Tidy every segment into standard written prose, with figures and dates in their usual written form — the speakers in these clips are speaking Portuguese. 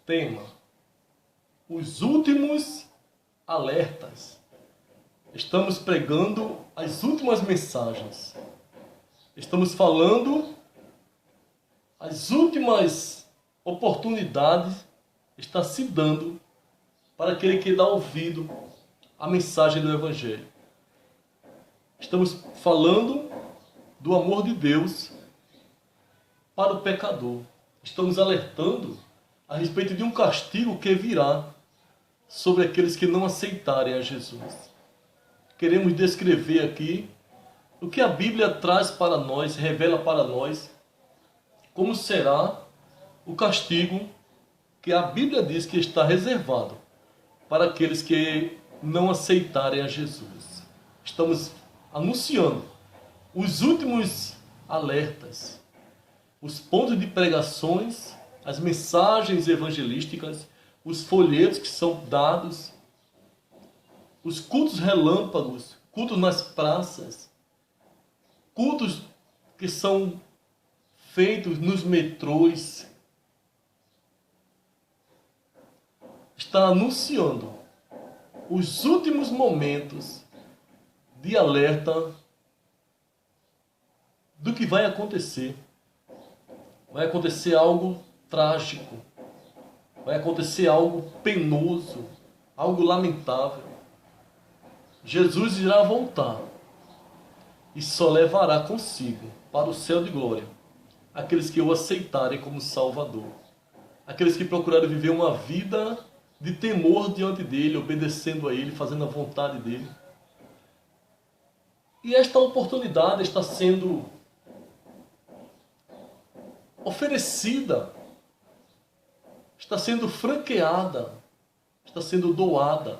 Tema: os últimos alertas. Estamos pregando as últimas mensagens. Estamos falando as últimas oportunidades está se dando para aquele que dá ouvido à mensagem do Evangelho. Estamos falando do amor de Deus para o pecador. Estamos alertando a respeito de um castigo que virá sobre aqueles que não aceitarem a Jesus. Queremos descrever aqui o que a Bíblia traz para nós, revela para nós, como será o castigo que a Bíblia diz que está reservado para aqueles que não aceitarem a Jesus. Estamos anunciando os últimos alertas, os pontos de pregações, as mensagens evangelísticas, os folhetos que são dados, os cultos relâmpagos, cultos nas praças, cultos que são feitos nos metrôs. Está anunciando os últimos momentos de alerta do que vai acontecer. Vai acontecer algo trágico, vai acontecer algo penoso, algo lamentável. Jesus irá voltar e só levará consigo para o céu de glória aqueles que o aceitarem como Salvador, aqueles que procurarem viver uma vida de temor diante dele, obedecendo a ele, fazendo a vontade dele. E esta oportunidade está sendo oferecida, está sendo franqueada, está sendo doada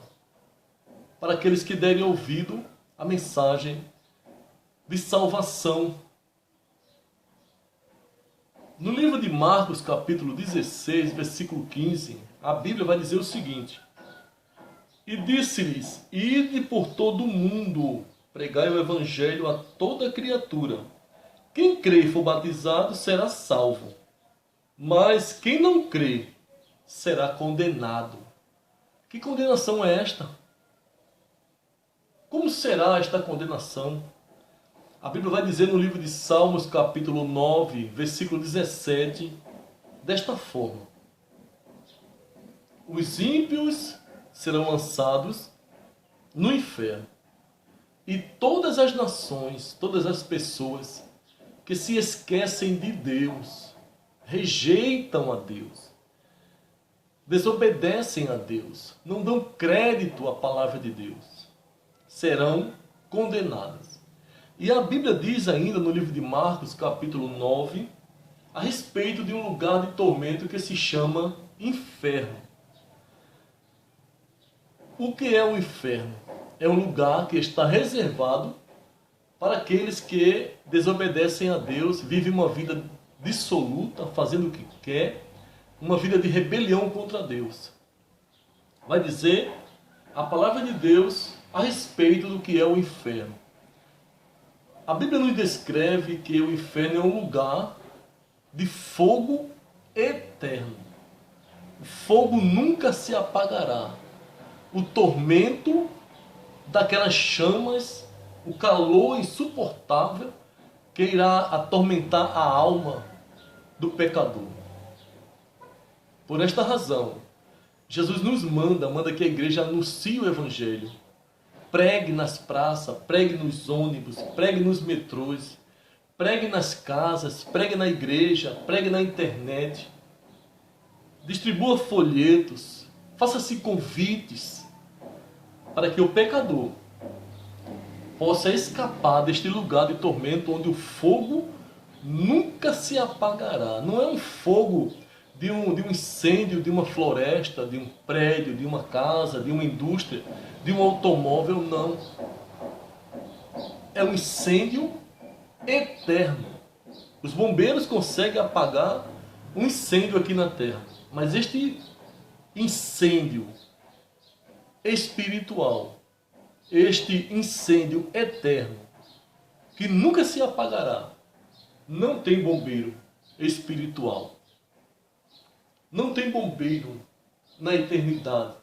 para aqueles que derem ouvido à mensagem de salvação. No livro de Marcos, capítulo 16, versículo 15, a Bíblia vai dizer o seguinte: e disse-lhes: ide por todo o mundo, pregai o evangelho a toda criatura. Quem crê e for batizado será salvo, mas quem não crê será condenado. Que condenação é esta? Como será esta condenação? A Bíblia vai dizer no livro de Salmos, capítulo 9, versículo 17, desta forma: os ímpios serão lançados no inferno, e todas as nações, todas as pessoas que se esquecem de Deus, rejeitam a Deus, desobedecem a Deus, não dão crédito à palavra de Deus, serão condenadas. E a Bíblia diz ainda no livro de Marcos, capítulo 9, a respeito de um lugar de tormento que se chama inferno. O que é o inferno? É um lugar que está reservado para aqueles que desobedecem a Deus, vivem uma vida dissoluta, fazendo o que quer, uma vida de rebelião contra Deus. Vai dizer a palavra de Deus a respeito do que é o inferno. A Bíblia nos descreve que o inferno é um lugar de fogo eterno. O fogo nunca se apagará. O tormento daquelas chamas, o calor insuportável que irá atormentar a alma do pecador. Por esta razão, Jesus nos manda que a igreja anuncie o Evangelho. Pregue nas praças, pregue nos ônibus, pregue nos metrôs, pregue nas casas, pregue na igreja, pregue na internet. Distribua folhetos, faça-se convites para que o pecador possa escapar deste lugar de tormento onde o fogo nunca se apagará. Não é um fogo de um incêndio, de uma floresta, de um prédio, de uma casa, de uma indústria, de um automóvel, não. É um incêndio eterno. Os bombeiros conseguem apagar um incêndio aqui na Terra, mas este incêndio espiritual, este incêndio eterno, que nunca se apagará, não tem bombeiro espiritual. Não tem bombeiro na eternidade.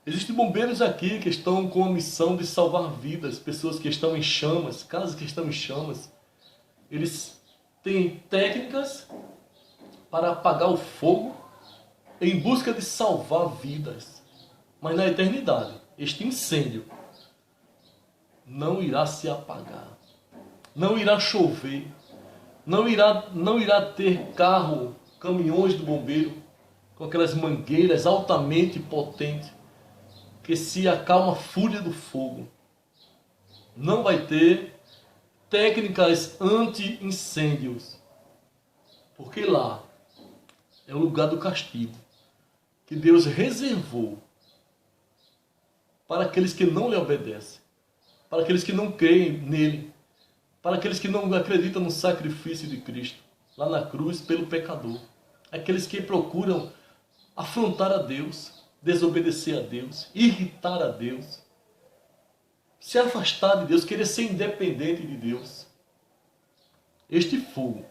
Existem bombeiros aqui que estão com a missão de salvar vidas, pessoas que estão em chamas, casas que estão em chamas. Eles têm técnicas para apagar o fogo em busca de salvar vidas. Mas na eternidade, este incêndio não irá se apagar. Não irá chover. Não irá ter carro, caminhões do bombeiro com aquelas mangueiras altamente potentes que se acalma a fúria do fogo. Não vai ter técnicas anti-incêndios. Porque lá é o lugar do castigo que Deus reservou para aqueles que não lhe obedecem, para aqueles que não creem nele, para aqueles que não acreditam no sacrifício de Cristo, lá na cruz pelo pecador. Aqueles que procuram afrontar a Deus, desobedecer a Deus, irritar a Deus, se afastar de Deus, querer ser independente de Deus. Este fogo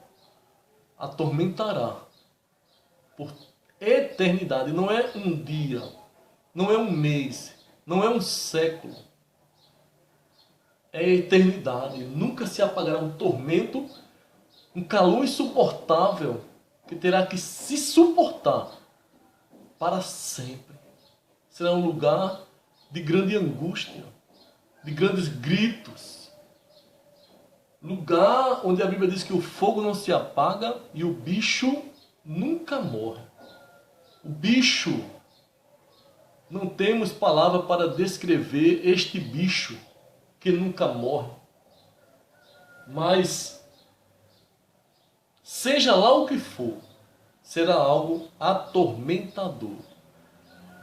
atormentará por eternidade. Não é um dia, não é um mês, não é um século. É a eternidade. Nunca se apagará um tormento, um calor insuportável que terá que se suportar para sempre. Será um lugar de grande angústia, de grandes gritos. Lugar onde a Bíblia diz que o fogo não se apaga e o bicho nunca morre. O bicho, não temos palavra para descrever este bicho que nunca morre. Mas, seja lá o que for, será algo atormentador.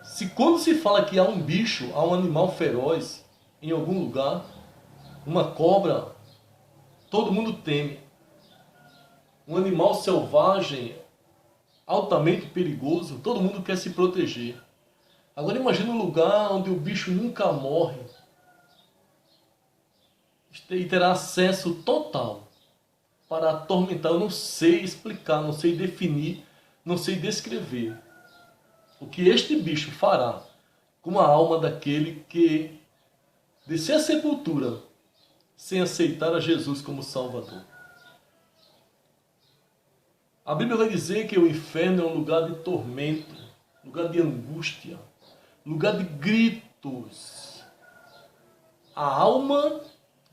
Se quando se fala que há um bicho, há um animal feroz em algum lugar, uma cobra, todo mundo teme. Um animal selvagem, altamente perigoso, todo mundo quer se proteger. Agora imagine um lugar onde o bicho nunca morre e terá acesso total para atormentar. Eu não sei explicar, não sei definir, não sei descrever o que este bicho fará com a alma daquele que descer a sepultura sem aceitar a Jesus como Salvador. A Bíblia vai dizer que o inferno é um lugar de tormento, lugar de angústia, lugar de gritos. A alma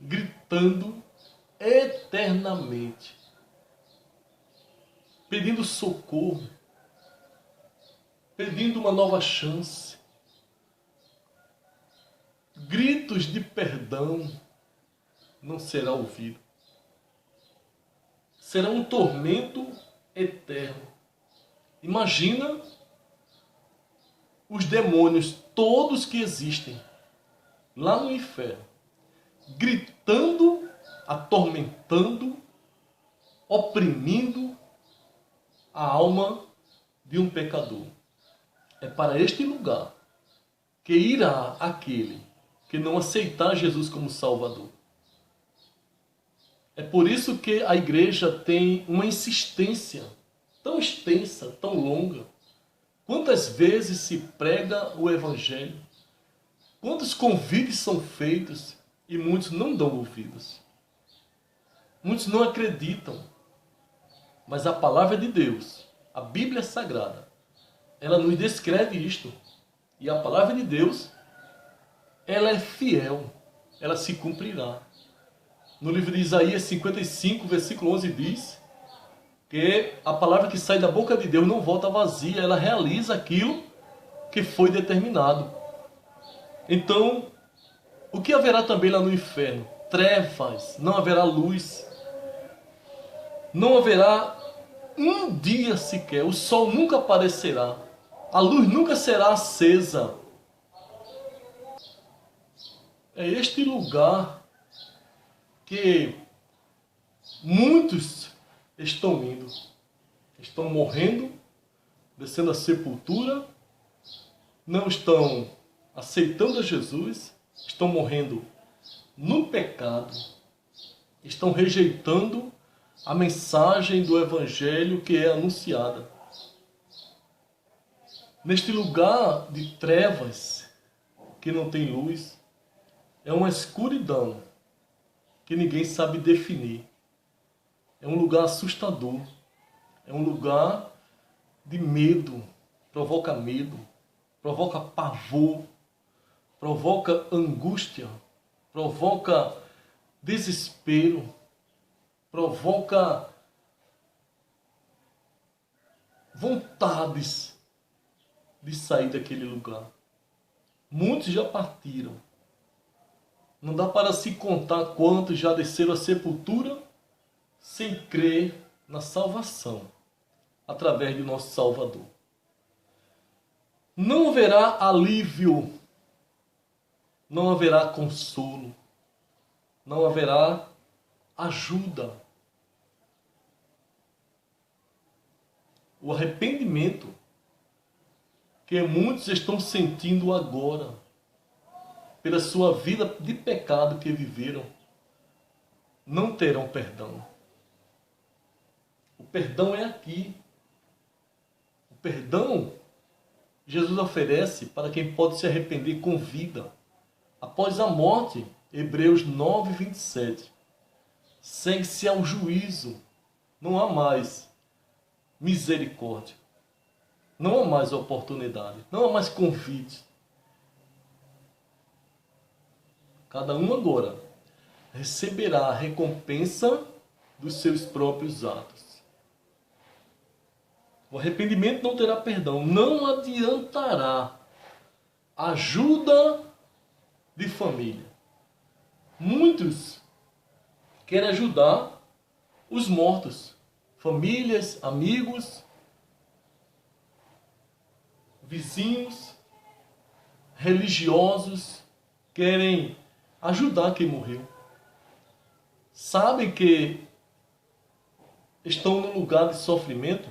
gritando eternamente, pedindo socorro, pedindo uma nova chance. Gritos de perdão não será ouvido. Será um tormento eterno. Imagina os demônios todos que existem lá no inferno, gritando, atormentando, oprimindo a alma de um pecador. É para este lugar que irá aquele que não aceitar Jesus como Salvador. É por isso que a igreja tem uma insistência tão extensa, tão longa. Quantas vezes se prega o Evangelho? Quantos convites são feitos e muitos não dão ouvidos? Muitos não acreditam. Mas a palavra de Deus, a Bíblia Sagrada, ela nos descreve isto. E a palavra de Deus, ela é fiel, ela se cumprirá. No livro de Isaías 55, versículo 11 diz que a palavra que sai da boca de Deus não volta vazia, ela realiza aquilo que foi determinado. Então, o que haverá também lá no inferno? Trevas, não haverá luz, não haverá um dia sequer, o sol nunca aparecerá, a luz nunca será acesa. É este lugar que muitos estão indo, estão morrendo, descendo à sepultura, não estão aceitando a Jesus, estão morrendo no pecado, estão rejeitando a mensagem do Evangelho que é anunciada. Neste lugar de trevas, que não tem luz, é uma escuridão que ninguém sabe definir. É um lugar assustador. É um lugar de medo. Provoca medo. Provoca pavor. Provoca angústia. Provoca desespero. Provoca vontades de sair daquele lugar. Muitos já partiram. Não dá para se contar quantos já desceram a sepultura sem crer na salvação através do nosso Salvador. Não haverá alívio, não haverá consolo, não haverá ajuda. O arrependimento que muitos estão sentindo agora, pela sua vida de pecado que viveram, não terão perdão. O perdão é aqui. O perdão Jesus oferece para quem pode se arrepender com vida. Após a morte, Hebreus 9, 27. Segue-se ao juízo. Não há mais misericórdia. Não há mais oportunidade. Não há mais convite. Cada um agora receberá a recompensa dos seus próprios atos. O arrependimento não terá perdão. Não adiantará ajuda de família. Muitos querem ajudar os mortos. Famílias, amigos, vizinhos, religiosos querem ajudar quem morreu. Sabem que estão num lugar de sofrimento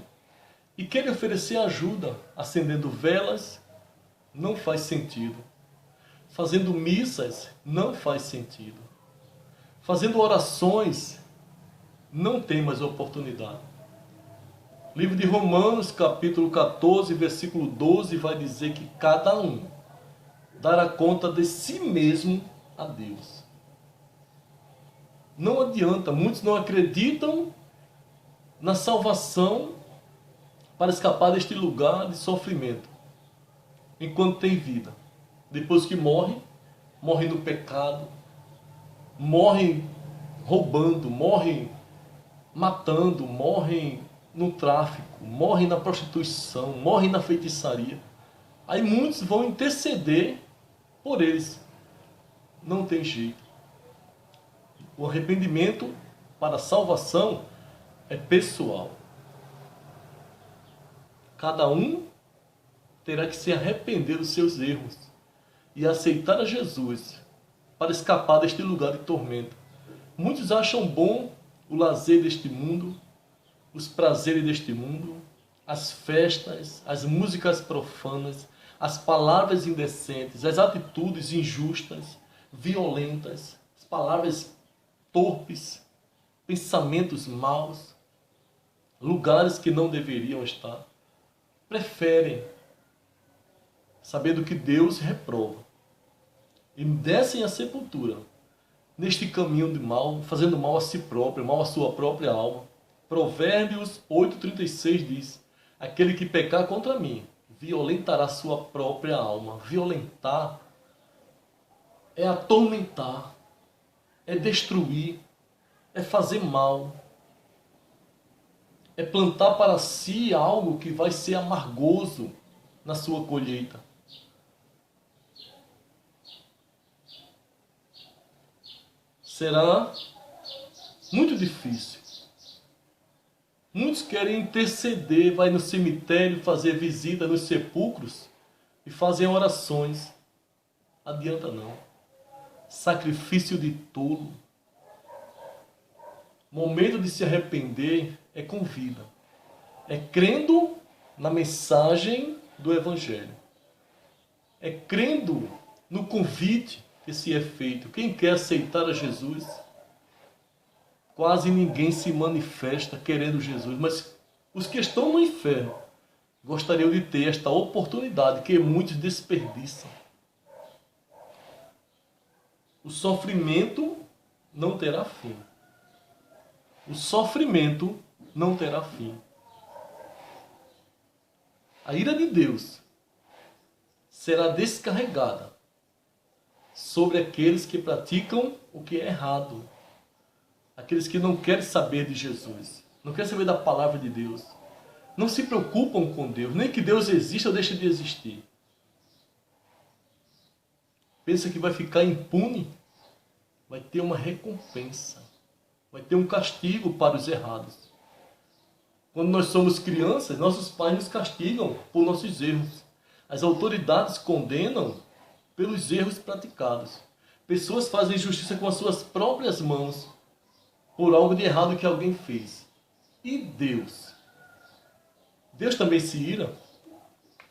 e querem oferecer ajuda, acendendo velas, não faz sentido. Fazendo missas, não faz sentido. Fazendo orações, não tem mais oportunidade. Livro de Romanos, capítulo 14, versículo 12, vai dizer que cada um dará conta de si mesmo a Deus. Não adianta, muitos não acreditam na salvação para escapar deste lugar de sofrimento, enquanto tem vida. Depois que morrem no pecado, morrem roubando, morrem matando, morrem no tráfico, morrem na prostituição, morrem na feitiçaria. Aí muitos vão interceder por eles. Não tem jeito. O arrependimento para a salvação é pessoal. Cada um terá que se arrepender dos seus erros e aceitar a Jesus para escapar deste lugar de tormento. Muitos acham bom o lazer deste mundo, os prazeres deste mundo, as festas, as músicas profanas, as palavras indecentes, as atitudes injustas, violentas, as palavras torpes, pensamentos maus, lugares que não deveriam estar. Preferem, sabendo que Deus reprova, e descem à sepultura, neste caminho de mal, fazendo mal a si próprio, mal à sua própria alma. Provérbios 8,36 diz: aquele que pecar contra mim, violentará sua própria alma. Violentar é atormentar, é destruir, é fazer mal, é plantar para si algo que vai ser amargoso na sua colheita. Será muito difícil. Muitos querem interceder, vai no cemitério fazer visita nos sepulcros e fazem orações. Adianta não. Sacrifício de tolo. Momento de se arrepender é com vida. É crendo na mensagem do Evangelho. É crendo no convite que se é feito. Quem quer aceitar a Jesus, quase ninguém se manifesta querendo Jesus. Mas os que estão no inferno gostariam de ter esta oportunidade que muitos desperdiçam. O sofrimento não terá fim. O sofrimento não terá fim. A ira de Deus será descarregada sobre aqueles que praticam o que é errado. Aqueles que não querem saber de Jesus, não querem saber da palavra de Deus, não se preocupam com Deus, nem que Deus exista ou deixe de existir. Pensa que vai ficar impune? Vai ter uma recompensa, vai ter um castigo para os errados. Quando nós somos crianças, nossos pais nos castigam por nossos erros. As autoridades condenam pelos erros praticados. Pessoas fazem justiça com as suas próprias mãos por algo de errado que alguém fez. E Deus? Deus também se ira?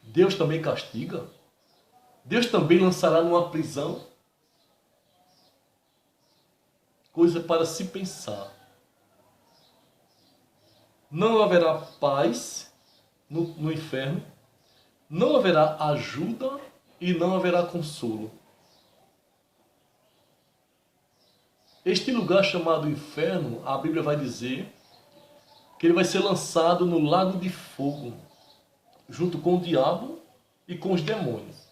Deus também castiga? Deus também lançará numa prisão? Coisa para se pensar. Não haverá paz no inferno, não haverá ajuda e não haverá consolo. Este lugar chamado inferno, a Bíblia vai dizer que ele vai ser lançado no lago de fogo, junto com o diabo e com os demônios.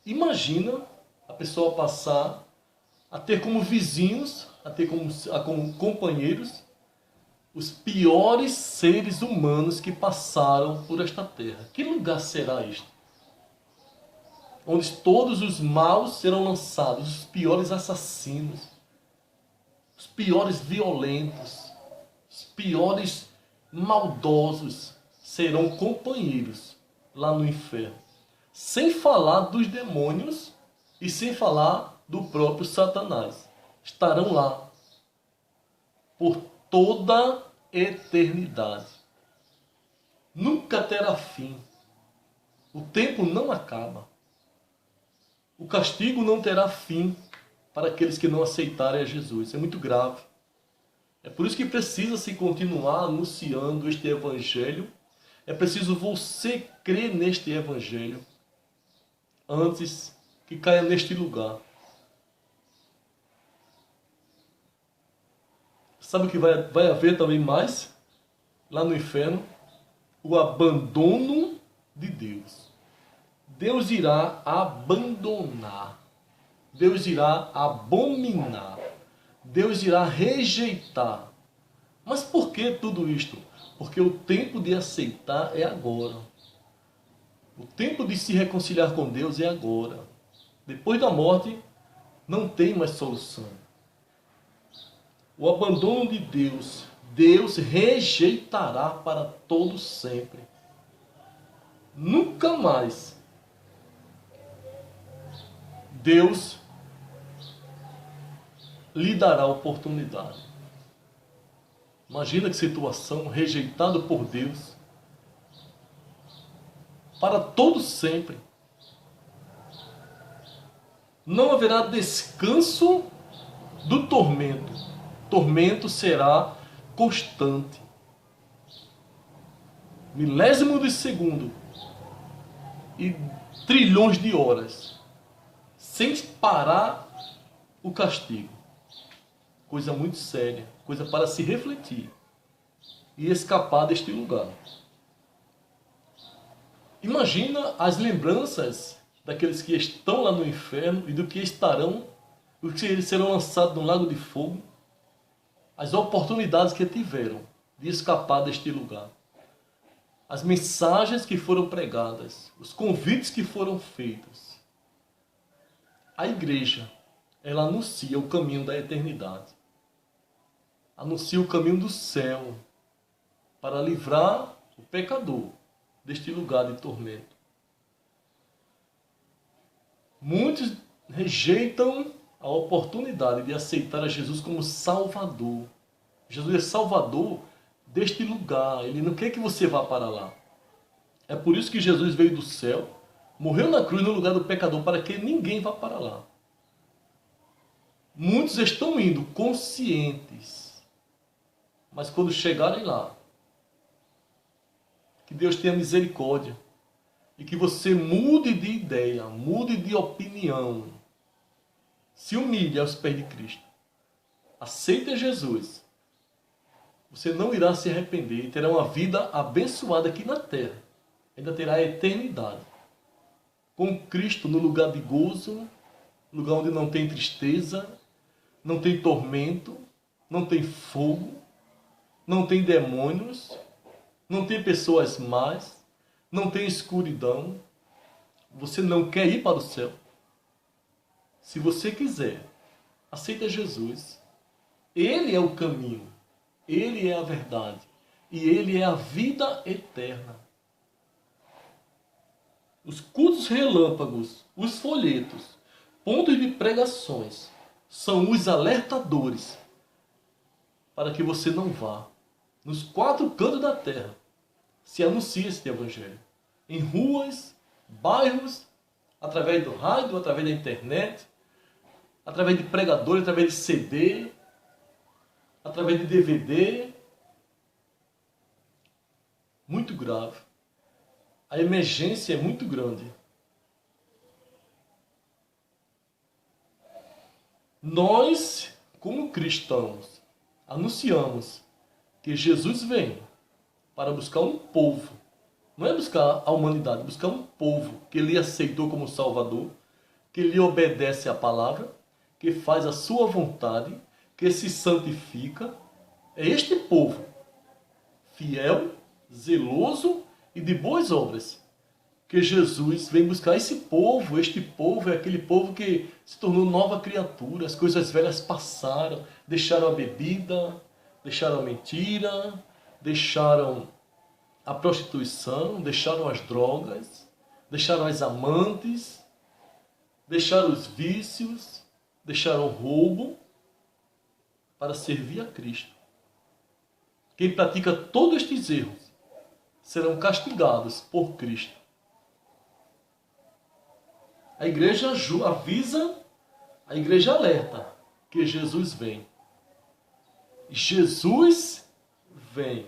Imagina a pessoa passar a ter como vizinhos, a ter como companheiros, os piores seres humanos que passaram por esta terra. Que lugar será este? Onde todos os maus serão lançados, os piores assassinos, os piores violentos, os piores maldosos serão companheiros lá no inferno. Sem falar dos demônios e sem falar do próprio Satanás. Estarão lá por toda eternidade. Nunca terá fim. O tempo não acaba. O castigo não terá fim para aqueles que não aceitarem a Jesus. É muito grave. É por isso que precisa se continuar anunciando este evangelho. É preciso você crer neste evangelho antes que caia neste lugar. Sabe o que vai haver também mais? Lá no inferno, o abandono de Deus. Deus irá abandonar. Deus irá abominar. Deus irá rejeitar. Mas por que tudo isto? Porque o tempo de aceitar é agora. O tempo de se reconciliar com Deus é agora. Depois da morte, não tem mais solução. O abandono de Deus, Deus rejeitará para todo sempre. Nunca mais Deus lhe dará oportunidade. Imagina que situação, rejeitado por Deus para todo sempre. Não haverá descanso do tormento. Tormento será constante. Milésimo de segundo e trilhões de horas sem parar o castigo. Coisa muito séria, coisa para se refletir e escapar deste lugar. Imagina as lembranças daqueles que estão lá no inferno e do que estarão, os que serão lançados no lago de fogo, as oportunidades que tiveram de escapar deste lugar, as mensagens que foram pregadas, os convites que foram feitos. A igreja, ela anuncia o caminho da eternidade, anuncia o caminho do céu para livrar o pecador deste lugar de tormento. Muitos rejeitam a oportunidade de aceitar a Jesus como Salvador. Jesus é Salvador deste lugar. Ele não quer que você vá para lá. É por isso que Jesus veio do céu, morreu na cruz no lugar do pecador, para que ninguém vá para lá. Muitos estão indo conscientes, mas quando chegarem lá, que Deus tenha misericórdia e que você mude de ideia, mude de opinião, se humilhe aos pés de Cristo, aceite Jesus, você não irá se arrepender e terá uma vida abençoada aqui na terra. Ainda terá a eternidade. Com Cristo no lugar de gozo, lugar onde não tem tristeza, não tem tormento, não tem fogo, não tem demônios, não tem pessoas más, não tem escuridão. Você não quer ir para o céu? Se você quiser, aceita Jesus. Ele é o caminho, Ele é a verdade e Ele é a vida eterna. Os cultos relâmpagos, os folhetos, pontos de pregações são os alertadores para que você não vá. Nos 4 cantos da terra se anuncia este evangelho. Em ruas, bairros, através do rádio, através da internet, através de pregadores, através de CD, através de DVD. Muito grave. A emergência é muito grande. Nós, como cristãos, anunciamos que Jesus vem para buscar um povo. Não é buscar a humanidade, é buscar um povo que Ele aceitou como Salvador, que lhe obedece à palavra, que faz a sua vontade, que se santifica. É este povo, fiel, zeloso e de boas obras, que Jesus vem buscar. Esse povo, este povo é aquele povo que se tornou nova criatura. As coisas velhas passaram, deixaram a bebida, deixaram a mentira, deixaram a prostituição, deixaram as drogas, deixaram as amantes, deixaram os vícios, deixaram o roubo para servir a Cristo. Quem pratica todos estes erros serão castigados por Cristo. A igreja avisa, a igreja alerta que Jesus vem. Jesus vem.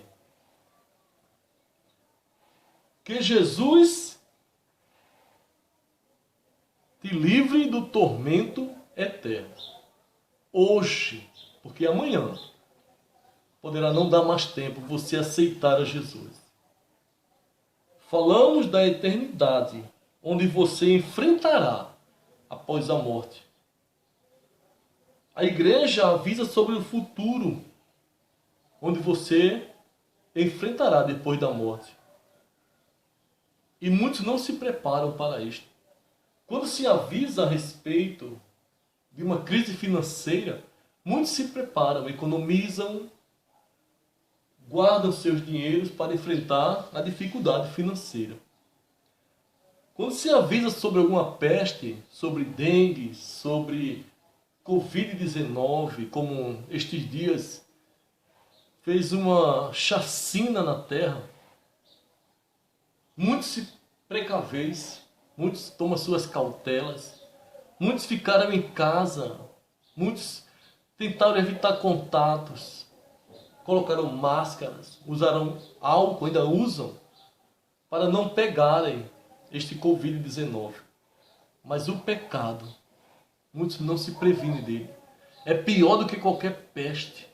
Que Jesus te livre do tormento eterno. Hoje, porque amanhã poderá não dar mais tempo você aceitar a Jesus. Falamos da eternidade, onde você enfrentará após a morte. A igreja avisa sobre o futuro, onde você enfrentará depois da morte. E muitos não se preparam para isto. Quando se avisa a respeito de uma crise financeira, muitos se preparam, economizam, guardam seus dinheiros para enfrentar a dificuldade financeira. Quando se avisa sobre alguma peste, sobre dengue, sobre Covid-19, como estes dias fez uma chacina na terra, muitos se precaveis, muitos tomam suas cautelas, muitos ficaram em casa, muitos tentaram evitar contatos, colocaram máscaras, usaram álcool, ainda usam, para não pegarem este Covid-19. Mas o pecado, muitos não se previnem dele. É pior do que qualquer peste.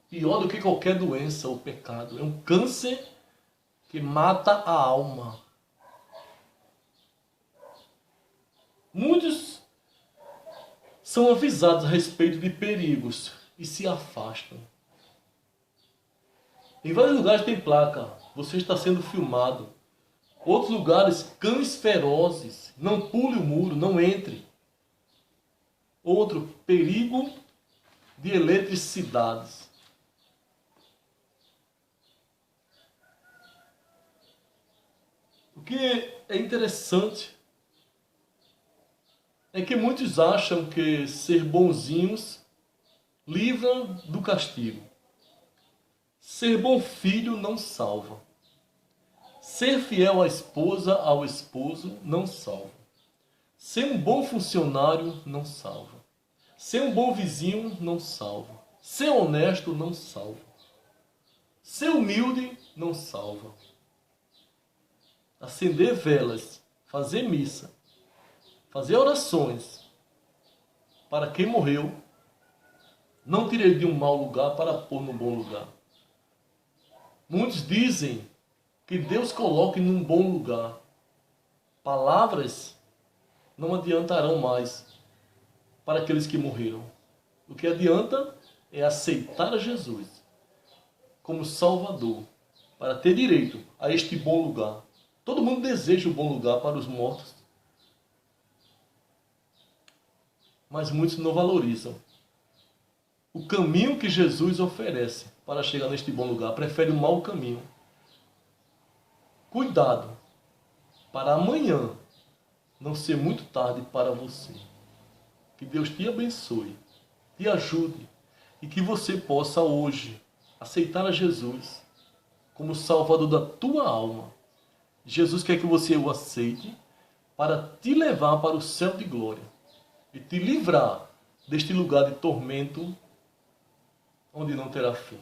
Pior do que qualquer doença, o pecado. É um câncer que mata a alma. Muitos são avisados a respeito de perigos e se afastam. Em vários lugares tem placa: você está sendo filmado. Outros lugares, cães ferozes, não pule o muro, não entre. Outro, perigo de eletricidades. O que é interessante é que muitos acham que ser bonzinhos livra do castigo. Ser bom filho não salva. Ser fiel à esposa, ao esposo, não salva. Ser um bom funcionário não salva. Ser um bom vizinho não salva. Ser honesto não salva. Ser humilde não salva. acender velas, fazer missa, fazer orações para quem morreu, não tirei de um mau lugar para pôr num bom lugar. Muitos dizem que Deus coloque num bom lugar. Palavras não adiantarão mais para aqueles que morreram. O que adianta é aceitar a Jesus como Salvador, para ter direito a este bom lugar. Todo mundo deseja o bom lugar para os mortos, mas muitos não valorizam o caminho que Jesus oferece para chegar neste bom lugar. Prefere o mau caminho. Cuidado, para amanhã não ser muito tarde para você. Que Deus te abençoe, te ajude e que você possa hoje aceitar a Jesus como Salvador da tua alma. Jesus quer que você o aceite para te levar para o céu de glória e te livrar deste lugar de tormento onde não terá fim.